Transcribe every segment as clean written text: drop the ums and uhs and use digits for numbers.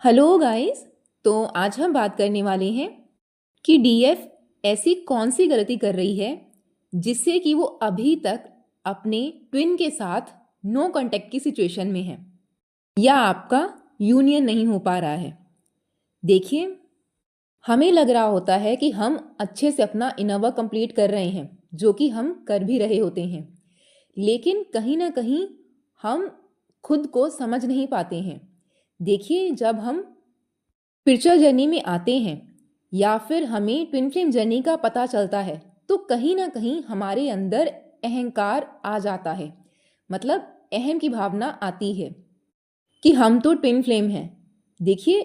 Hello guys. तो आज हम बात करने वाले हैं कि डीएफ ऐसी कौन सी गलती कर रही है जिससे कि वो अभी तक अपने ट्विन के साथ नो कांटेक्ट की सिचुएशन में है या आपका यूनियन नहीं हो पा रहा है। देखिए, हमें लग रहा होता है कि हम अच्छे से अपना इनर वर्क कंप्लीट कर रहे हैं, जो कि हम कर भी रहे होते हैं, लेकिन कहीं ना कहीं हम खुद को समझ नहीं पाते हैं। देखिए, जब हम स्पिरिचुअल जर्नी में आते हैं या फिर हमें ट्विन फ्लेम जर्नी का पता चलता है, तो कहीं ना कहीं हमारे अंदर अहंकार आ जाता है। मतलब अहम की भावना आती है कि हम तो ट्विन फ्लेम हैं। देखिए,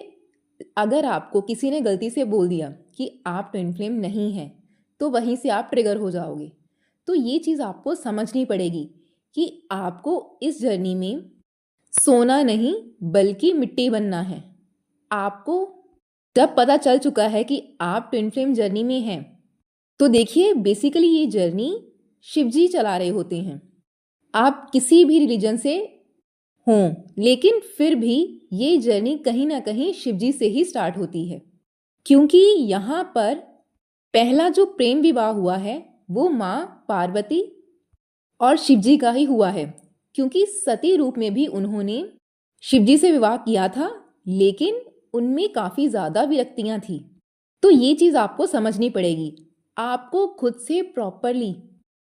अगर आपको किसी ने गलती से बोल दिया कि आप ट्विन फ्लेम नहीं हैं, तो वहीं से आप ट्रिगर हो जाओगे। तो ये चीज़ आपको समझनी पड़ेगी कि आपको इस जर्नी में सोना नहीं बल्कि मिट्टी बनना है। आपको जब पता चल चुका है कि आप ट्विन फ्लेम जर्नी में हैं, तो देखिए, बेसिकली ये जर्नी शिवजी चला रहे होते हैं। आप किसी भी रिलीजन से हों, लेकिन फिर भी ये जर्नी कहीं ना कहीं शिवजी से ही स्टार्ट होती है, क्योंकि यहाँ पर पहला जो प्रेम विवाह हुआ है वो माँ पार्वती और शिवजी का ही हुआ है, क्योंकि सती रूप में भी उन्होंने शिवजी से विवाह किया था, लेकिन उनमें काफ़ी ज़्यादा विरक्तियाँ थी। तो ये चीज़ आपको समझनी पड़ेगी। आपको खुद से प्रॉपरली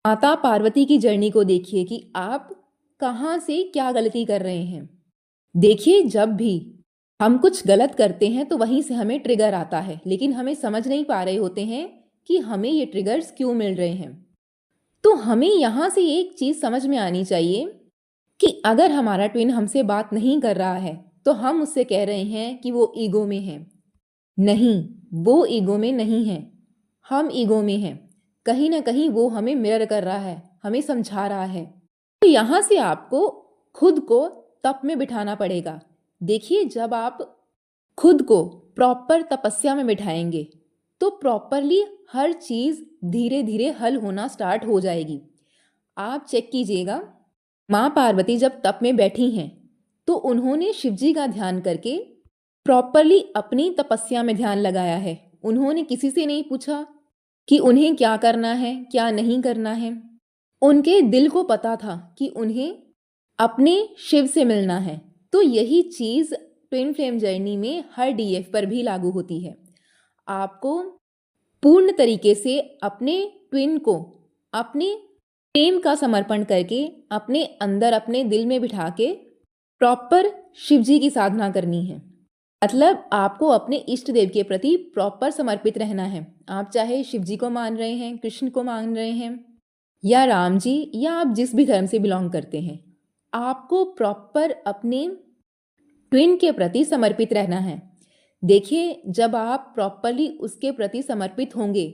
माता पार्वती की जर्नी को देखिए कि आप कहाँ से क्या गलती कर रहे हैं। देखिए, जब भी हम कुछ गलत करते हैं तो वहीं से हमें ट्रिगर आता है, लेकिन हमें समझ नहीं पा रहे होते हैं कि हमें ये ट्रिगर्स क्यों मिल रहे हैं। तो हमें यहाँ से एक चीज़ समझ में आनी चाहिए कि अगर हमारा ट्विन हमसे बात नहीं कर रहा है तो हम उससे कह रहे हैं कि वो ईगो में है। नहीं, वो ईगो में नहीं है, हम ईगो में हैं। कहीं ना कहीं वो हमें मिरर कर रहा है, हमें समझा रहा है। तो यहाँ से आपको खुद को तप में बिठाना पड़ेगा। देखिए, जब आप खुद को प्रॉपर तपस्या में बिठाएंगे तो प्रॉपरली हर चीज़ धीरे धीरे हल होना स्टार्ट हो जाएगी। आप चेक कीजिएगा, माँ पार्वती जब तप में बैठी हैं तो उन्होंने शिवजी का ध्यान करके प्रॉपरली अपनी तपस्या में ध्यान लगाया है। उन्होंने किसी से नहीं पूछा कि उन्हें क्या करना है क्या नहीं करना है। उनके दिल को पता था कि उन्हें अपने शिव से मिलना है। तो यही चीज़ ट्विन फ्लेम जर्नी में हर डीएफ पर भी लागू होती है। आपको पूर्ण तरीके से अपने ट्विन को अपने प्रेम का समर्पण करके अपने अंदर अपने दिल में बिठा के प्रॉपर शिवजी की साधना करनी है। मतलब आपको अपने इष्ट देव के प्रति प्रॉपर समर्पित रहना है। आप चाहे शिवजी को मान रहे हैं, कृष्ण को मान रहे हैं, या राम जी, या आप जिस भी धर्म से बिलोंग करते हैं, आपको प्रॉपर अपने ट्विन के प्रति समर्पित रहना है। देखिए, जब आप प्रॉपरली उसके प्रति समर्पित होंगे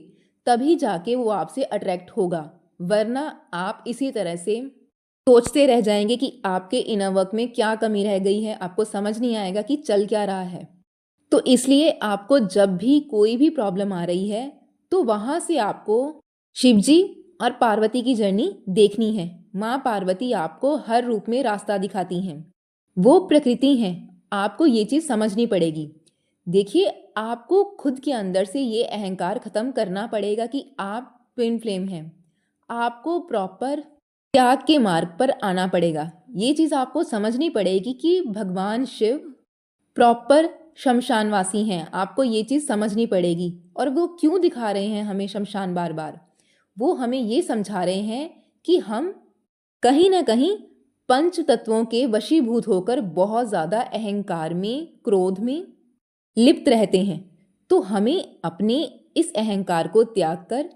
तभी जाके वो आपसे अट्रैक्ट होगा, वरना आप इसी तरह से सोचते रह जाएंगे कि आपके इनर वर्क में क्या कमी रह गई है। आपको समझ नहीं आएगा कि चल क्या रहा है। तो इसलिए आपको जब भी कोई भी प्रॉब्लम आ रही है तो वहाँ से आपको शिवजी और पार्वती की जर्नी देखनी है। माँ पार्वती आपको हर रूप में रास्ता दिखाती हैं, वो प्रकृति हैं। आपको ये चीज़ समझनी पड़ेगी। देखिए, आपको खुद के अंदर से ये अहंकार खत्म करना पड़ेगा कि आप ट्विन फ्लेम हैं। आपको प्रॉपर त्याग के मार्ग पर आना पड़ेगा। ये चीज़ आपको समझनी पड़ेगी कि भगवान शिव प्रॉपर शमशानवासी हैं। आपको ये चीज़ समझनी पड़ेगी। और वो क्यों दिखा रहे हैं हमें शमशान बार बार? वो हमें ये समझा रहे हैं कि हम कहीं ना कहीं पंच तत्वों के वशीभूत होकर बहुत ज़्यादा अहंकार में, क्रोध में लिप्त रहते हैं। तो हमें अपने इस अहंकार को त्याग कर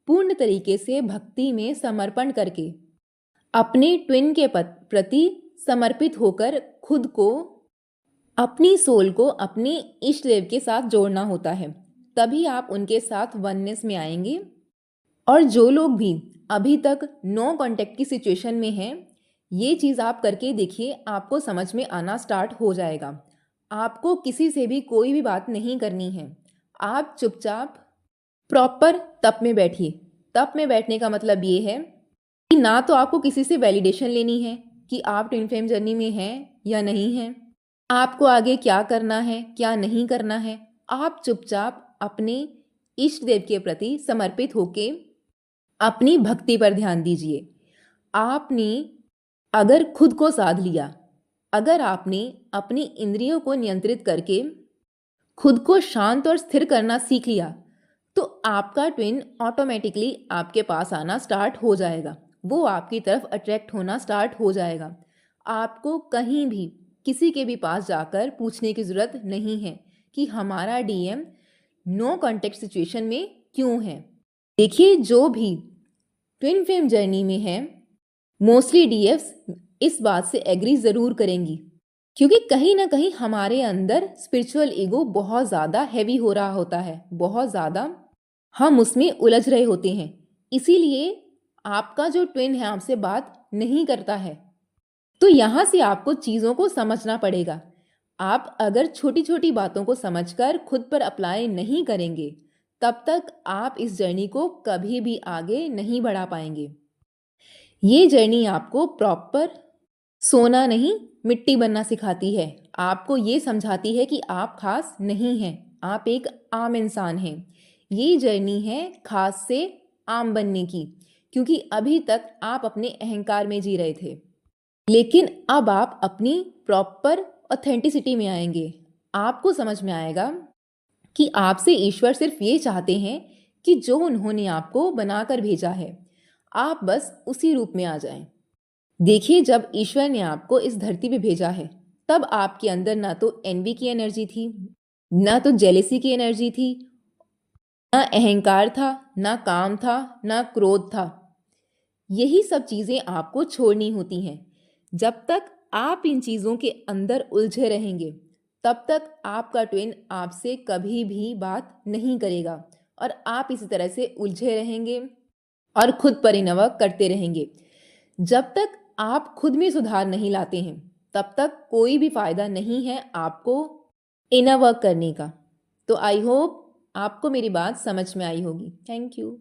पूर्ण तरीके से भक्ति में समर्पण करके अपने ट्विन के प्रति समर्पित होकर खुद को, अपनी सोल को अपने इष्ट देव के साथ जोड़ना होता है। तभी आप उनके साथ वननेस में आएंगे। और जो लोग भी अभी तक नो कांटेक्ट की सिचुएशन में हैं, ये चीज़ आप करके देखिए, आपको समझ में आना स्टार्ट हो जाएगा। आपको किसी से भी कोई भी बात नहीं करनी है। आप चुपचाप प्रॉपर तप में बैठिए। तप में बैठने का मतलब ये है कि ना तो आपको किसी से वैलिडेशन लेनी है कि आप ट्विन फ्लेम जर्नी में हैं या नहीं हैं। आपको आगे क्या करना है, क्या नहीं करना है, आप चुपचाप अपने इष्ट देव के प्रति समर्पित होके अपनी भक्ति पर ध्यान दीजिए। आपने अगर खुद को साध लिया, अगर आपने अपनी इंद्रियों को नियंत्रित करके खुद को शांत और स्थिर करना सीख लिया, तो आपका ट्विन ऑटोमेटिकली आपके पास आना स्टार्ट हो जाएगा। वो आपकी तरफ अट्रैक्ट होना स्टार्ट हो जाएगा। आपको कहीं भी किसी के भी पास जाकर पूछने की ज़रूरत नहीं है कि हमारा डीएम नो कॉन्टेक्ट सिचुएशन में क्यों है। देखिए, जो भी ट्विन फ्लेम जर्नी में है, मोस्टली डीएफ्स इस बात से एग्री ज़रूर करेंगी, क्योंकि कहीं ना कहीं हमारे अंदर स्पिरिचुअल ईगो बहुत ज़्यादा हैवी हो रहा होता है, बहुत ज़्यादा हम उसमें उलझ रहे होते हैं। इसीलिए आपका जो ट्विन है आपसे बात नहीं करता है। तो यहाँ से आपको चीज़ों को समझना पड़ेगा। आप अगर छोटी छोटी बातों को समझकर खुद पर अप्लाई नहीं करेंगे, तब तक आप इस जर्नी को कभी भी आगे नहीं बढ़ा पाएंगे। ये जर्नी आपको प्रॉपर सोना नहीं, मिट्टी बनना सिखाती है। आपको ये समझाती है कि आप खास नहीं हैं, आप एक आम इंसान हैं। ये जर्नी है खास से आम बनने की, क्योंकि अभी तक आप अपने अहंकार में जी रहे थे, लेकिन अब आप अपनी प्रॉपर ऑथेंटिसिटी में आएंगे। आपको समझ में आएगा कि आपसे ईश्वर सिर्फ ये चाहते हैं कि जो उन्होंने आपको बनाकर भेजा है, आप बस उसी रूप में आ जाएं। देखिए, जब ईश्वर ने आपको इस धरती पे भेजा है, तब आपके अंदर ना तो एनवी की एनर्जी थी, ना तो जेलेसी की एनर्जी थी, ना अहंकार था, ना काम था, ना क्रोध था। यही सब चीज़ें आपको छोड़नी होती हैं। जब तक आप इन चीज़ों के अंदर उलझे रहेंगे, तब तक आपका ट्विन आपसे कभी भी बात नहीं करेगा और आप इसी तरह से उलझे रहेंगे और खुद परिणव करते रहेंगे। जब तक आप खुद में सुधार नहीं लाते हैं, तब तक कोई भी फायदा नहीं है आपको इनर वर्क करने का। तो आई होप आपको मेरी बात समझ में आई होगी। Thank you.